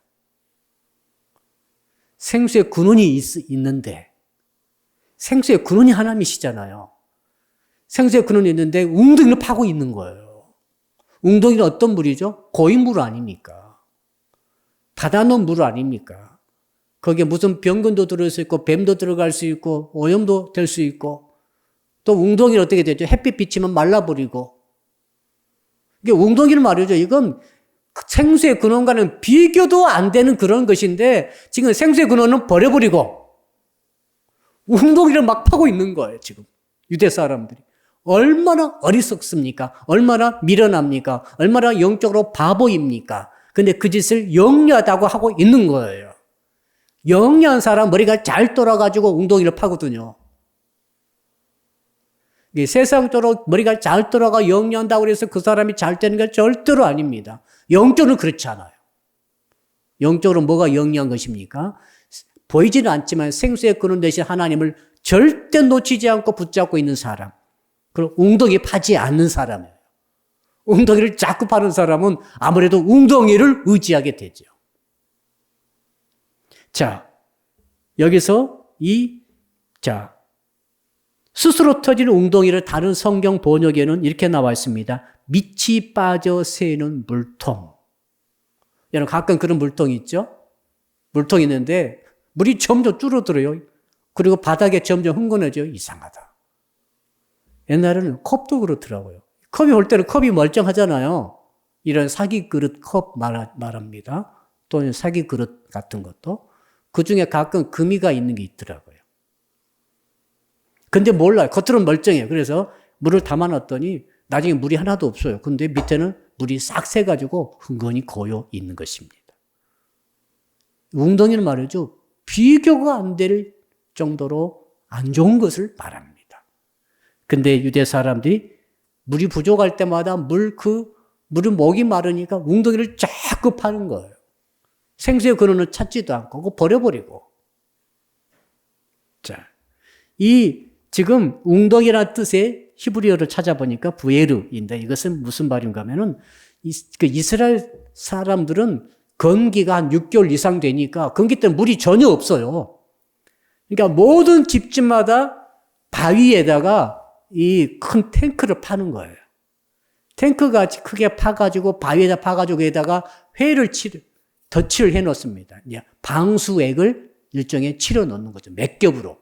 생수의 근원이 있는데, 생수의 근원이 하나님이시잖아요. 생수의 근원이 있는데 웅덩이를 파고 있는 거예요. 웅덩이는 어떤 물이죠? 고인물 아닙니까? 바다놓은 물 아닙니까? 거기에 무슨 병균도 들어갈 수 있고 뱀도 들어갈 수 있고 오염도 될 수 있고, 또 웅덩이는 어떻게 되죠? 햇빛 비치면 말라버리고. 이게 웅덩이는 말이죠. 이건 생수의 근원과는 비교도 안 되는 그런 것인데 지금 생수의 근원은 버려버리고 웅덩이를 막 파고 있는 거예요, 지금. 유대 사람들이. 얼마나 어리석습니까? 얼마나 미련합니까? 얼마나 영적으로 바보입니까? 근데 그 짓을 영리하다고 하고 있는 거예요. 영리한 사람 머리가 잘 돌아가지고 웅덩이를 파거든요. 세상적으로 머리가 잘 돌아가 영리한다고 해서 그 사람이 잘 되는 게 절대로 아닙니다. 영적으로는 그렇지 않아요. 영적으로 뭐가 영리한 것입니까? 보이지는 않지만 생수의 근원 되신 하나님을 절대 놓치지 않고 붙잡고 있는 사람. 그리고 웅덩이 파지 않는 사람이에요. 웅덩이를 자꾸 파는 사람은 아무래도 웅덩이를 의지하게 되죠. 자, 여기서 스스로 터지는 웅덩이를 다른 성경 번역에는 이렇게 나와 있습니다. 밑이 빠져 새는 물통. 여러분 가끔 그런 물통이 있죠? 물통이 있는데 물이 점점 줄어들어요. 그리고 바닥에 점점 흥건해져요. 이상하다. 옛날에는 컵도 그렇더라고요. 컵이 올 때는 컵이 멀쩡하잖아요. 이런 사기 그릇 컵 말합니다. 또는 사기 그릇 같은 것도. 그 중에 가끔 금이가 있는 게 있더라고요. 근데 몰라요. 겉으로는 멀쩡해요. 그래서 물을 담아놨더니 나중에 물이 하나도 없어요. 근데 밑에는 물이 싹 새가지고 흥건히 고여 있는 것입니다. 웅덩이는 말이죠. 비교가 안 될 정도로 안 좋은 것을 말합니다. 근데 유대 사람들이 물이 부족할 때마다 물은 목이 마르니까 웅덩이를 자꾸 파는 거예요. 생수의 근원을 찾지도 않고 그거 버려버리고. 자, 지금 웅덩이라는 뜻의 히브리어를 찾아보니까 부에르인데 이것은 무슨 말인가 하면은 이스라엘 사람들은 건기가 한 6개월 이상 되니까 건기 때문에 물이 전혀 없어요. 그러니까 모든 집집마다 바위에다가 이 큰 탱크를 파는 거예요. 탱크같이 크게 파가지고 바위에다 파가지고 에다가 덧칠을 해놓습니다. 방수액을 일종의 치러 넣는 거죠. 몇 겹으로.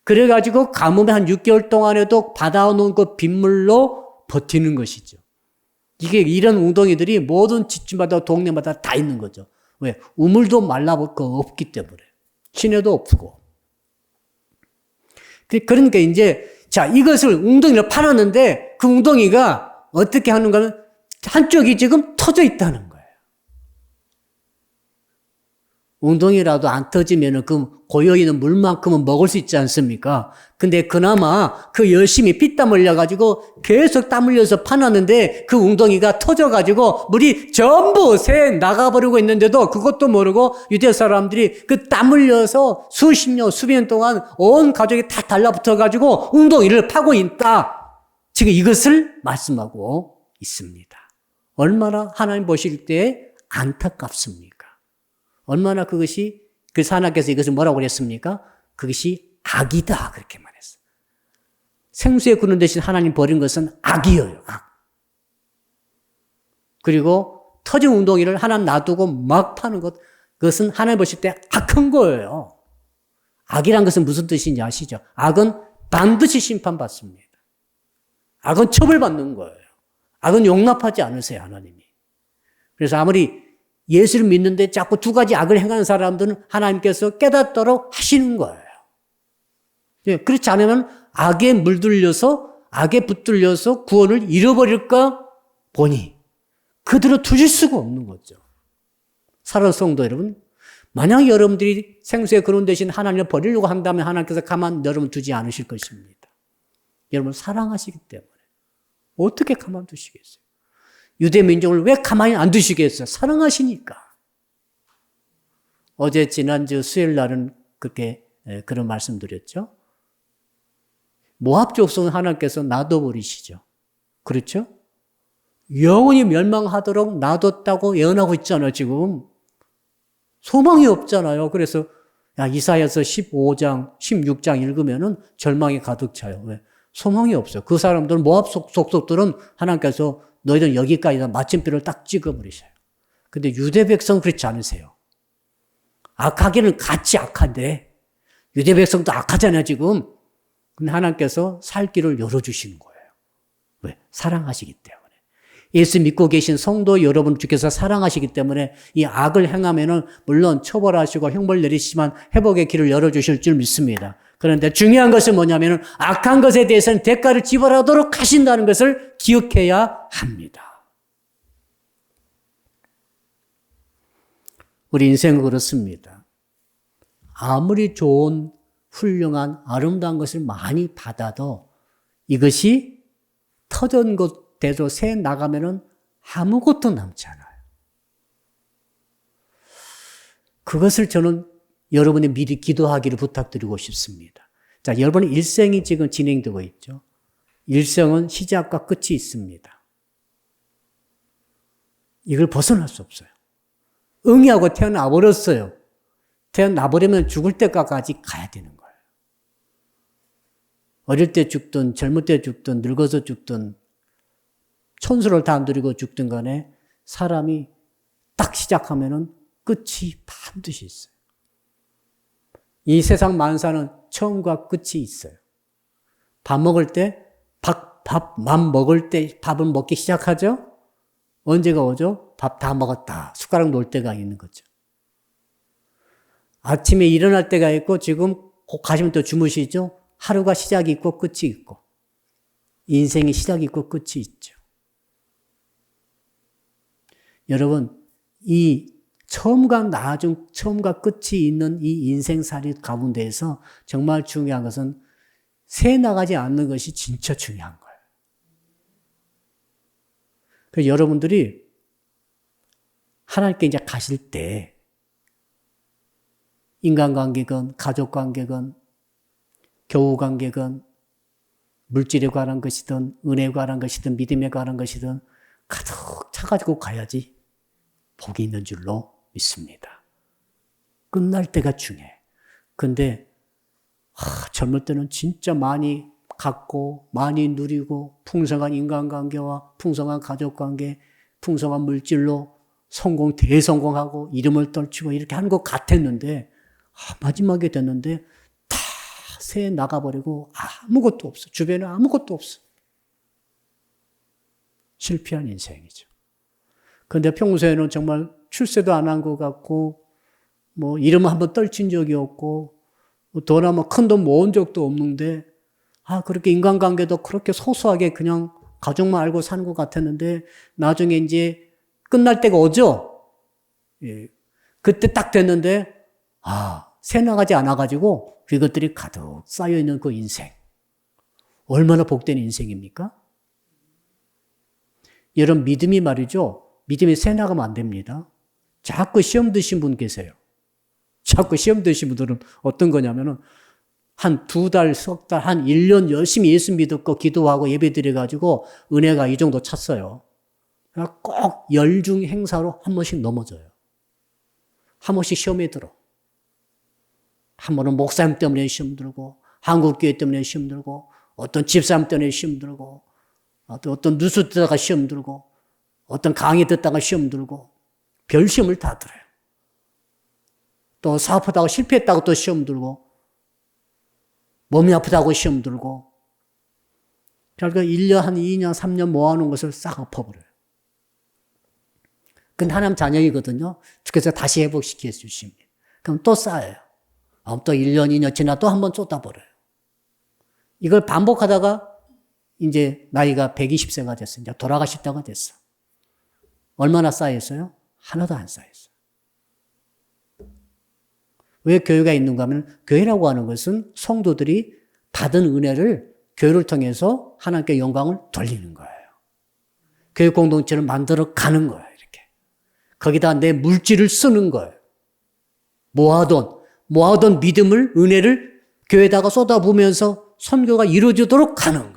그래가지고 가뭄에 한 6개월 동안에도 받아오는 그 빗물로 버티는 것이죠. 이런 웅덩이들이 모든 집집마다 동네마다 다 있는 거죠. 왜? 우물도 말라볼 거 없기 때문에. 시내도 없고. 그러니까 이것을 웅덩이를 파놨는데 그 웅덩이가 어떻게 하는가는 한쪽이 지금 터져 있다는 거예요. 웅덩이라도 안 터지면 그 고여있는 물만큼은 먹을 수 있지 않습니까? 근데 그나마 열심히 피땀 흘려가지고 계속 땀 흘려서 파놨는데 그 웅덩이가 터져가지고 물이 전부 새 나가버리고 있는데도 그것도 모르고 유대 사람들이 그 땀 흘려서 수십 년, 수백 년 동안 온 가족이 다 달라붙어가지고 웅덩이를 파고 있다. 지금 이것을 말씀하고 있습니다. 얼마나 하나님 보실 때 안타깝습니까? 얼마나 그것이 하나님께서 이것을 뭐라고 그랬습니까? 그것이 악이다 그렇게 말했어요. 생수의 근원 대신 하나님 버린 것은 악이에요. 악. 그리고 터진 웅덩이를 하나 놔두고 막 파는 그것은 하나님 보실 때 악한 거예요. 악이란 것은 무슨 뜻인지 아시죠? 악은 반드시 심판받습니다. 악은 처벌받는 거예요. 악은 용납하지 않으세요, 하나님이. 그래서 아무리 예수를 믿는데 자꾸 두 가지 악을 행하는 사람들은 하나님께서 깨닫도록 하시는 거예요. 그렇지 않으면 악에 물들려서 악에 붙들려서 구원을 잃어버릴까 보니 그들은 두실 수가 없는 거죠. 사랑하는 성도 여러분, 만약 여러분들이 생수의 근원 대신 하나님을 버리려고 한다면 하나님께서 가만 여러분 두지 않으실 것입니다. 여러분 사랑하시기 때문에 어떻게 가만두시겠어요? 유대 민족을 왜 가만히 안 두시겠어요? 사랑하시니까. 어제 지난주 수요일 날은 그런 말씀 드렸죠. 모압 족속은 하나님께서 놔둬버리시죠. 그렇죠? 영원히 멸망하도록 놔뒀다고 예언하고 있잖아요, 지금. 소망이 없잖아요. 그래서 이사야서 15장, 16장 읽으면은 절망이 가득 차요. 왜? 소망이 없어요. 그 사람들은 모압 속속들은 하나님께서 너희는 여기까지다 마침표를 딱 찍어버리셔요. 근데 유대 백성은 그렇지 않으세요. 악하기는 같이 악한데 유대 백성도 악하잖아요, 지금. 근데 하나님께서 살 길을 열어주시는 거예요. 왜? 사랑하시기 때문에. 예수 믿고 계신 성도 여러분 주께서 사랑하시기 때문에 이 악을 행하면은 물론 처벌하시고 형벌 내리시지만 회복의 길을 열어주실 줄 믿습니다. 그런데 중요한 것은 뭐냐면 악한 것에 대해서는 대가를 지불하도록 하신다는 것을 기억해야 합니다. 우리 인생은 그렇습니다. 아무리 좋은 훌륭한 아름다운 것을 많이 받아도 이것이 터진 것대로 새 나가면은 아무것도 남지 않아요. 그것을 저는 여러분이 미리 기도하기를 부탁드리고 싶습니다. 자, 여러분의 일생이 지금 진행되고 있죠. 일생은 시작과 끝이 있습니다. 이걸 벗어날 수 없어요. 응이하고 태어나 버렸어요. 태어나 버리면 죽을 때까지 가야 되는 거예요. 어릴 때 죽든 젊을 때 죽든 늙어서 죽든 천수를 다 누리고 죽든 간에 사람이 딱 시작하면은 끝이 반드시 있어요. 이 세상 만사는 처음과 끝이 있어요. 밥 먹을 때 밥만 먹을 때 밥을 먹기 시작하죠? 언제가 오죠? 밥 다 먹었다. 숟가락 놓을 때가 있는 거죠. 아침에 일어날 때가 있고 지금 곧 가시면 또 주무시죠? 하루가 시작이 있고 끝이 있고 인생이 시작이 있고 끝이 있죠. 여러분, 이 처음과 나중, 처음과 끝이 있는 이 인생살이 가운데에서 정말 중요한 것은 새 나가지 않는 것이 진짜 중요한 거예요. 그래서 여러분들이 하나님께 이제 가실 때 인간관계건 가족관계건 교우관계건 물질에 관한 것이든 은혜에 관한 것이든 믿음에 관한 것이든 가득 차가지고 가야지 복이 있는 줄로 믿습니다. 끝날 때가 중요해. 근데 젊을 때는 진짜 많이 갖고 많이 누리고 풍성한 인간관계와 풍성한 가족관계, 풍성한 물질로 대성공하고 이름을 떨치고 이렇게 하는 것 같았는데 마지막에 됐는데 다 새 나가버리고 아무것도 없어. 주변에 아무것도 없어. 실패한 인생이죠. 그런데 평소에는 정말 출세도 안 한 것 같고 뭐 이름 한번 떨친 적이 없고 돈 한번 큰 돈 모은 적도 없는데 그렇게 인간관계도 그렇게 소소하게 그냥 가족만 알고 사는 것 같았는데 나중에 이제 끝날 때가 오죠. 예. 그때 딱 됐는데 새 나가지 않아가지고 그것들이 가득 쌓여있는 그 인생. 얼마나 복된 인생입니까? 여러분 믿음이 말이죠. 믿음이 새 나가면 안 됩니다. 자꾸 시험 드신 분 계세요. 자꾸 시험 드신 분들은 어떤 거냐면은 한 2달, 석 달, 한 1년 열심히 예수 믿었고 기도하고 예배 드려가지고 은혜가 이 정도 찼어요. 꼭 열중 행사로 한 번씩 넘어져요. 한 번씩 시험에 들어. 한 번은 목사님 때문에 시험 들고, 한국교회 때문에 시험 들고, 어떤 집사님 때문에 시험 들고, 어떤 뉴스 듣다가 시험 들고, 어떤 강의 듣다가 시험 들고, 별 시험을 다 들어요. 또 사업하다가 실패했다고 또 시험 들고, 몸이 아프다고 시험 들고, 결국 1년, 한 2년, 3년 모아놓은 것을 싹 엎어버려요. 근데 하나님 자녀이거든요. 주께서 다시 회복시켜 주십니다. 그럼 또 쌓여요. 또 1년, 2년 지나 또 한 번 쏟아버려요. 이걸 반복하다가 이제 나이가 120세가 됐어. 이제 돌아가실 때가 됐어. 얼마나 쌓였어요? 하나도 안 쌓였어요. 왜 교회가 있는가 하면 교회라고 하는 것은 성도들이 받은 은혜를 교회를 통해서 하나님께 영광을 돌리는 거예요. 교회 공동체를 만들어 가는 거예요. 이렇게. 거기다 내 물질을 쓰는 거예요. 모아둔 믿음을, 은혜를 교회에다가 쏟아부으면서 선교가 이루어지도록 하는 거예요.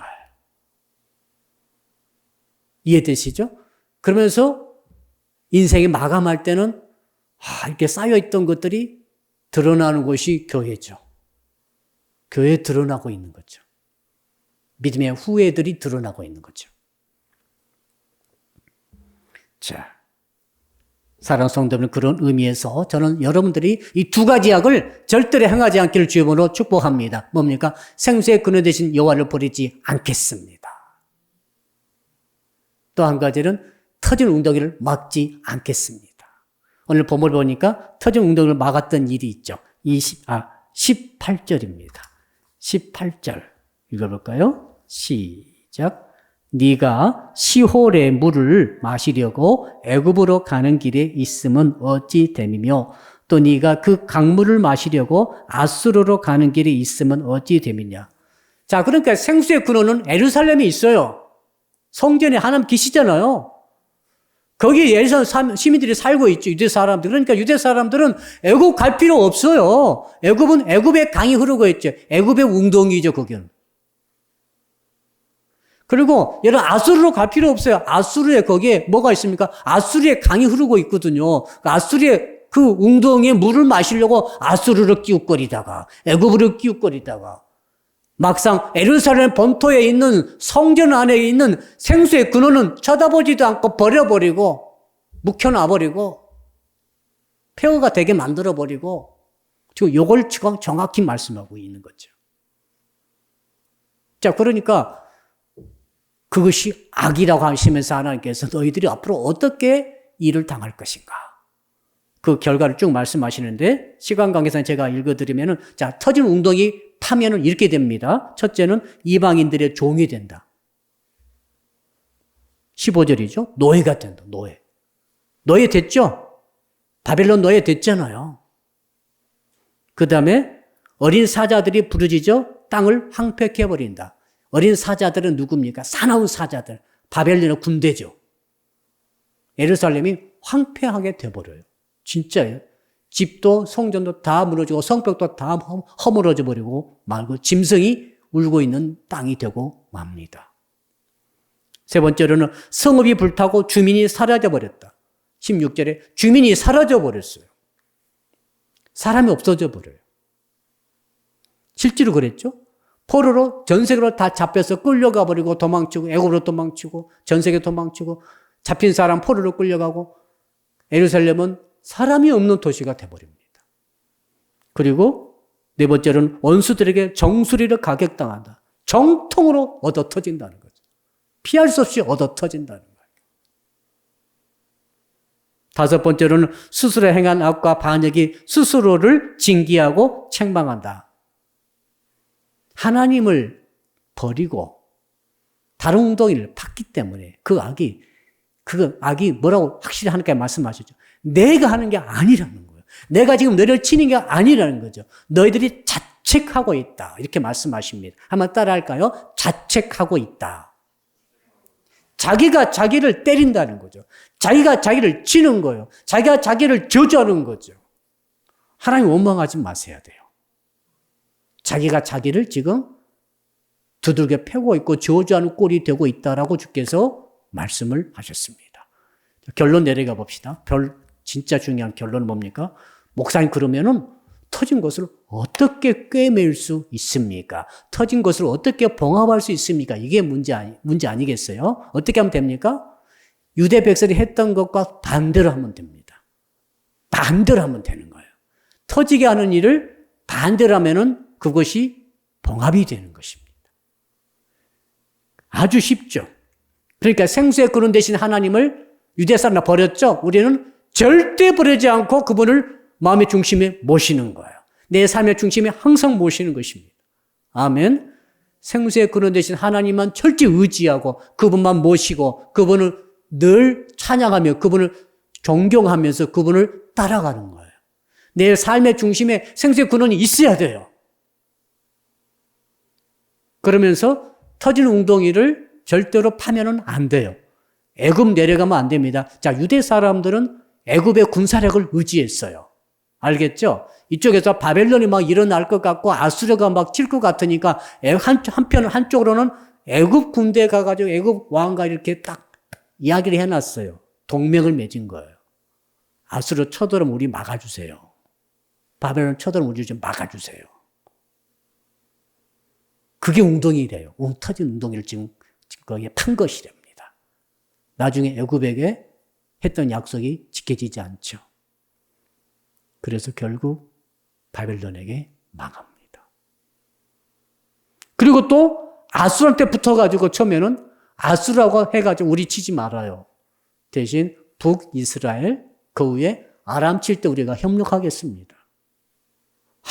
이해되시죠? 그러면서 인생이 마감할 때는 이렇게 쌓여있던 것들이 드러나는 곳이 교회죠. 교회에 드러나고 있는 거죠. 믿음의 후예들이 드러나고 있는 거죠. 자, 사랑하는 성도들, 그런 의미에서 저는 여러분들이 이 2가지 약을 절대로 행하지 않기를 주의 이름으로 축복합니다. 뭡니까? 생수의 근원 되신 여호와를 버리지 않겠습니다. 또 한 가지는 터진 웅덩이를 막지 않겠습니다. 오늘 본문을 보니까 터진 웅덩이를 막았던 일이 있죠. 18절입니다. 18절 읽어볼까요? 시작. 네가 시홀의 물을 마시려고 애굽으로 가는 길에 있음은 어찌 됨이며 또 네가 그 강물을 마시려고 아수르로 가는 길에 있으면 어찌 됨이냐. 자, 그러니까 생수의 근원은 예루살렘에 있어요. 성전에 하나님 계시잖아요. 거기에 예루살렘 시민들이 살고 있죠. 유대 사람들. 그러니까 유대 사람들은 애굽 갈 필요 없어요. 애굽은 애굽의 강이 흐르고 있죠. 애굽의 웅덩이죠, 거기는. 그리고 여러분 아수르로 갈 필요 없어요. 아수르에 거기에 뭐가 있습니까? 아수르의 강이 흐르고 있거든요. 아수르의 그 웅덩이에 물을 마시려고 아수르로 끼웃거리다가 애굽으로 끼웃거리다가 막상 예루살렘 본토에 있는 성전 안에 있는 생수의 근원은 쳐다보지도 않고 버려버리고 묵혀놔버리고 폐허가 되게 만들어버리고 지금 이걸 지금 정확히 말씀하고 있는 거죠. 자, 그러니까 그것이 악이라고 하시면서 하나님께서 너희들이 앞으로 어떻게 일을 당할 것인가. 그 결과를 쭉 말씀하시는데 시간 관계상 제가 읽어드리면은 자, 터진 웅덩이 파면은 이렇게 됩니다. 첫째는 이방인들의 종이 된다. 15절이죠. 노예가 된다. 노예. 노예 됐죠? 바벨론 노예 됐잖아요. 그 다음에 어린 사자들이 부르짖어 땅을 황폐케 버린다. 어린 사자들은 누굽니까? 사나운 사자들. 바벨론의 군대죠. 예루살렘이 황폐하게 돼버려요. 진짜예요. 집도 성전도 다 무너지고 성벽도 다 허물어져 버리고 말고 짐승이 울고 있는 땅이 되고 맙니다. 세 번째로는 성읍이 불타고 주민이 사라져 버렸다. 16절에 주민이 사라져 버렸어요. 사람이 없어져 버려요. 실제로 그랬죠. 포로로 전 세계로 다 잡혀서 끌려가 버리고 도망치고 애굽으로 도망치고 전 세계 도망치고 잡힌 사람 포로로 끌려가고 예루살렘은 사람이 없는 도시가 돼버립니다. 그리고 네 번째로는 원수들에게 정수리를 가격당한다. 정통으로 얻어 터진다는 거죠. 피할 수 없이 얻어 터진다는 거예요. 다섯 번째로는 스스로 행한 악과 반역이 스스로를 징계하고 책망한다. 하나님을 버리고 다른 웅덩이를 팠기 때문에 그 악이 뭐라고 확실히 하나님께서 말씀하셨죠. 내가 하는 게 아니라는 거예요. 내가 지금 너희를 치는 게 아니라는 거죠. 너희들이 자책하고 있다. 이렇게 말씀하십니다. 한번 따라할까요? 자책하고 있다. 자기가 자기를 때린다는 거죠. 자기가 자기를 치는 거예요. 자기가 자기를 저주하는 거죠. 하나님 원망하지 마셔야 돼요. 자기가 자기를 지금 두들겨 패고 있고 저주하는 꼴이 되고 있다라고 주께서 말씀을 하셨습니다. 결론 내려가 봅시다. 진짜 중요한 결론은 뭡니까? 목사님 그러면은 터진 것을 어떻게 꿰맬 수 있습니까? 터진 것을 어떻게 봉합할 수 있습니까? 이게 문제 아니겠어요? 어떻게 하면 됩니까? 유대 백성이 했던 것과 반대로 하면 됩니다. 반대로 하면 되는 거예요. 터지게 하는 일을 반대로 하면은 그것이 봉합이 되는 것입니다. 아주 쉽죠. 그러니까 생수의 근원 되신 하나님을 유대 사람이 버렸죠. 우리는 절대 버리지 않고 그분을 마음의 중심에 모시는 거예요. 내 삶의 중심에 항상 모시는 것입니다. 아멘. 생수의 근원 되신 하나님만 철저히 의지하고 그분만 모시고 그분을 늘 찬양하며 그분을 존경하면서 그분을 따라가는 거예요. 내 삶의 중심에 생수의 근원이 있어야 돼요. 그러면서 터진 웅덩이를 절대로 파면은 안 돼요. 애굽 내려가면 안 됩니다. 자, 유대 사람들은 애굽의 군사력을 의지했어요. 알겠죠? 이쪽에서 바벨론이 막 일어날 것 같고 아수르가 막 칠 것 같으니까 한쪽으로는 애굽 군대 가가지고 애굽 왕과 이렇게 딱 이야기를 해놨어요. 동맹을 맺은 거예요. 아수르 쳐들어오면 우리 막아주세요. 바벨론 쳐들어오면 우리 좀 막아주세요. 그게 웅덩이래요. 터진 웅덩이를 지금 거기에 판 것이랍니다. 나중에 애굽에게 했던 약속이 지켜지지 않죠. 그래서 결국 바벨론에게 망합니다. 그리고 또 아수르한테 붙어가지고 처음에는 아수르라고 해가지고 우리 치지 말아요. 대신 북이스라엘 그 후에 아람 칠 때 우리가 협력하겠습니다.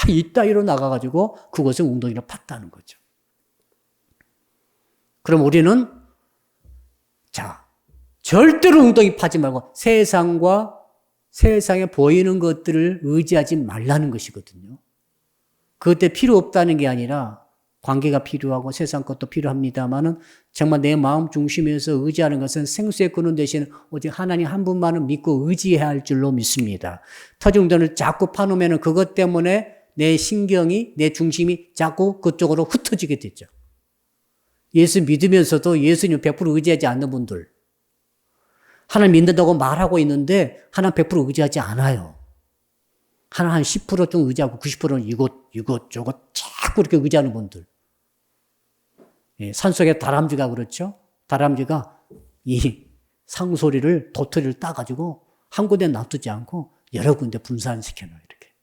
이따위로 나가가지고 그것을 웅덩이로 팠다는 거죠. 그럼 우리는 자, 절대로 웅덩이 파지 말고 세상과 세상에 보이는 것들을 의지하지 말라는 것이거든요. 그때 필요 없다는 게 아니라 관계가 필요하고 세상 것도 필요합니다만은 정말 내 마음 중심에서 의지하는 것은 생수의 근원 대신 오직 하나님 한 분만을 믿고 의지해야 할 줄로 믿습니다. 터진 웅덩이를 자꾸 파놓으면 그것 때문에 내 신경이, 내 중심이 자꾸 그쪽으로 흩어지게 되죠. 예수 믿으면서도 예수님 100% 의지하지 않는 분들, 하나님 믿는다고 말하고 있는데 하나님 100% 의지하지 않아요. 하나 한 10% 좀 의지하고 90%는 이것 저것 자꾸 이렇게 의지하는 분들. 예, 산속에 다람쥐가 그렇죠. 다람쥐가 이 상소리를 도토리를 따가지고 한 군데 놔두지 않고 여러 군데 분산시켜놔요. 이렇게.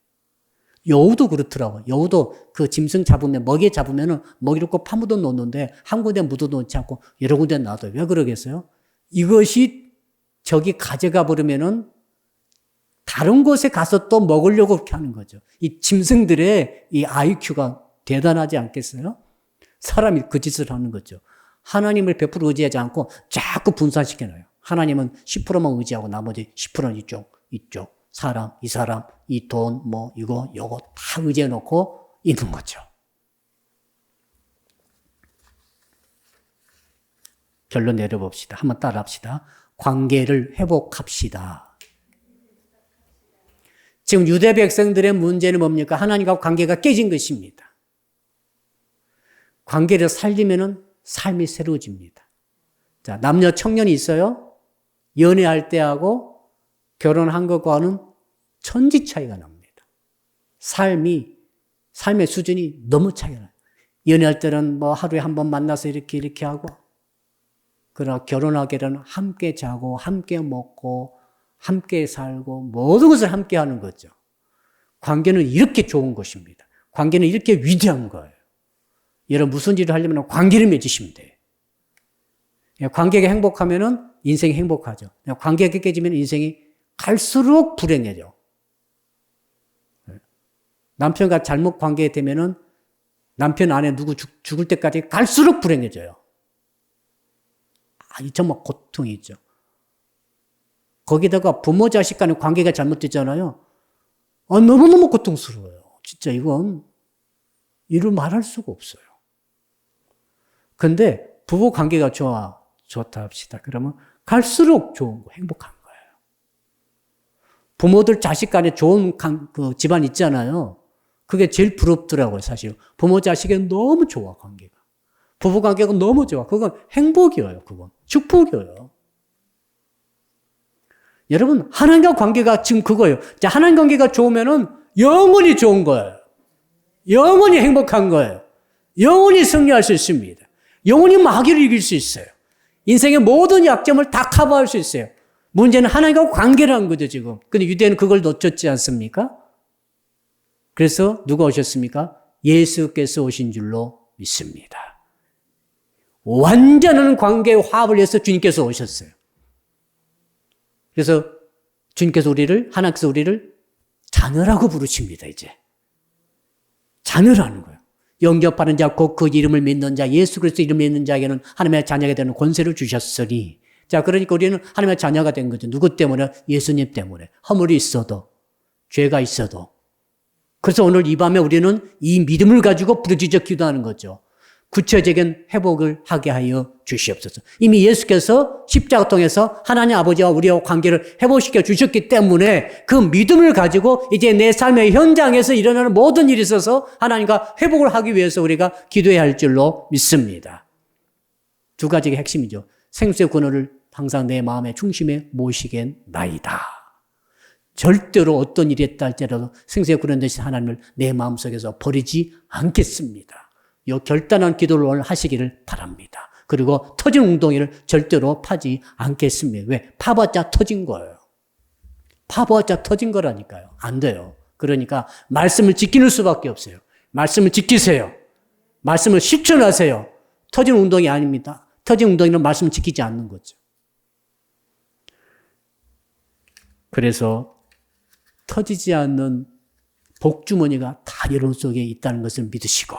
여우도 그렇더라고요. 여우도 그 짐승 잡으면 먹이에 잡으면은 먹이를 꼭 파묻어 놓는데 한 군데 묻어 놓지 않고 여러 군데 놔둬요. 왜 그러겠어요? 이것이 저기 가져가 버리면은 다른 곳에 가서 또 먹으려고 그렇게 하는 거죠. 이 짐승들의 이 IQ가 대단하지 않겠어요? 사람이 그 짓을 하는 거죠. 하나님을 100% 의지하지 않고 자꾸 분산시켜놔요. 하나님은 10%만 의지하고 나머지 10%는 이쪽, 사람, 이 사람, 이 돈, 뭐, 요거 다 의지해 놓고 있는 거죠. 결론 내려봅시다. 한번 따라 합시다. 관계를 회복합시다. 지금 유대 백성들의 문제는 뭡니까? 하나님과 관계가 깨진 것입니다. 관계를 살리면은 삶이 새로워집니다. 자, 남녀 청년이 있어요. 연애할 때하고 결혼한 것과는 천지 차이가 납니다. 삶의 수준이 너무 차이가 나요. 연애할 때는 뭐 하루에 한 번 만나서 이렇게 하고, 그러나 결혼하게 되면 함께 자고, 함께 먹고, 함께 살고, 모든 것을 함께 하는 거죠. 관계는 이렇게 좋은 것입니다. 관계는 이렇게 위대한 거예요. 여러분 무슨 일을 하려면 관계를 맺으시면 돼요. 관계가 행복하면은 인생이 행복하죠. 관계가 깨지면 인생이 갈수록 불행해져. 남편과 잘못 관계되면은 남편 아내 누구 죽을 때까지 갈수록 불행해져요. 이 정말 고통이 있죠. 거기다가 부모 자식 간의 관계가 잘못됐잖아요. 너무너무 고통스러워요. 진짜 이건 이루 말할 수가 없어요. 근데 부부 관계가 좋다 합시다. 그러면 갈수록 좋은 거, 행복한 거예요. 부모들 자식 간에 좋은 그 집안 있잖아요. 그게 제일 부럽더라고요, 사실. 부모 자식이 너무 좋아, 관계가. 부부 관계가 너무 좋아. 그건 행복이에요, 그건. 축복이에요. 여러분, 하나님과 관계가 지금 그거예요. 자, 하나님 관계가 좋으면은 영원히 좋은 거예요. 영원히 행복한 거예요. 영원히 승리할 수 있습니다. 영원히 마귀를 이길 수 있어요. 인생의 모든 약점을 다 커버할 수 있어요. 문제는 하나님과 관계라는 거죠, 지금. 근데 유대인은 그걸 놓쳤지 않습니까? 그래서 누가 오셨습니까? 예수께서 오신 줄로 믿습니다. 완전한 관계의 화합을 위해서 주님께서 오셨어요. 그래서 주님께서 하나님께서 우리를 자녀라고 부르십니다, 이제. 자녀라는 거예요. 영접하는 자, 곧 그 이름을 믿는 자, 예수 그리스도 이름을 믿는 자에게는 하나님의 자녀가 되는 권세를 주셨으니. 자, 그러니까 우리는 하나님의 자녀가 된 거죠. 누구 때문에? 예수님 때문에. 허물이 있어도, 죄가 있어도. 그래서 오늘 이 밤에 우리는 이 믿음을 가지고 부르짖어 기도하는 거죠. 구체적인 회복을 하게 하여 주시옵소서. 이미 예수께서 십자가 통해서 하나님 아버지와 우리와 관계를 회복시켜 주셨기 때문에 그 믿음을 가지고 이제 내 삶의 현장에서 일어나는 모든 일이 있어서 하나님과 회복을 하기 위해서 우리가 기도해야 할 줄로 믿습니다. 두 가지가 핵심이죠. 생수의 근원을 항상 내 마음의 중심에 모시겠나이다. 절대로 어떤 일이 있다 할지라도 생수의 근원 되신 하나님을 내 마음속에서 버리지 않겠습니다. 이 결단한 기도를 오늘 하시기를 바랍니다. 그리고 터진 웅덩이를 절대로 파지 않겠습니다. 왜? 파봤자 터진 거예요. 파봤자 터진 거라니까요. 안 돼요. 그러니까 말씀을 지키는 수밖에 없어요. 말씀을 지키세요. 말씀을 실천하세요. 터진 웅덩이 아닙니다. 터진 웅덩이는 말씀을 지키지 않는 거죠. 그래서 터지지 않는 복주머니가 다 여러분 속에 있다는 것을 믿으시고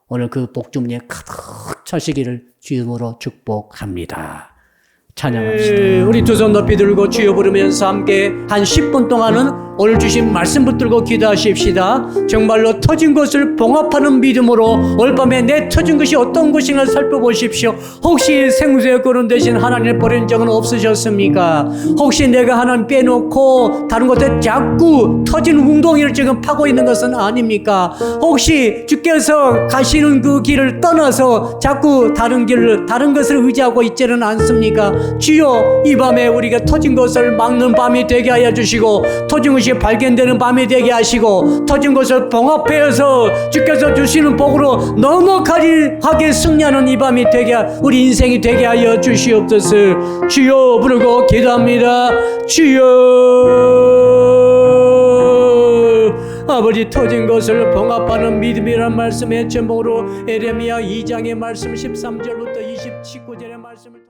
오늘 그 복주머니에 가득 차시기를 주님으로 축복합니다. 찬양합시다. 우리 두 손 높이 들고 주여 부르면서 함께 한 10분 동안은 오늘 주신 말씀 붙들고 기도하십시다. 정말로 터진 것을 봉합하는 믿음으로 오늘 밤에 내 터진 것이 어떤 것인가 살펴보십시오. 혹시 생수의 거름 대신 하나님을 버린 적은 없으셨습니까? 혹시 내가 하나님 빼놓고 다른 곳에 자꾸 터진 웅덩이를 지금 파고 있는 것은 아닙니까? 혹시 주께서 가시는 그 길을 떠나서 자꾸 다른 것을 의지하고 있지는 않습니까? 주여, 이 밤에 우리가 터진 것을 막는 밤이 되게 하여 주시고 터진 것이 발견되는 밤이 되게 하시고 터진 것을 봉합해서 주께서 주시는 복으로 넉넉하게 승리하는 이 밤이 되게 우리 인생이 되게 하여 주시옵소서. 주여 부르고 기도합니다. 주여, 아버지, 터진 것을 봉합하는 믿음이란 말씀의 제목으로 에레미야 2장의 말씀 13절부터 19절의 말씀을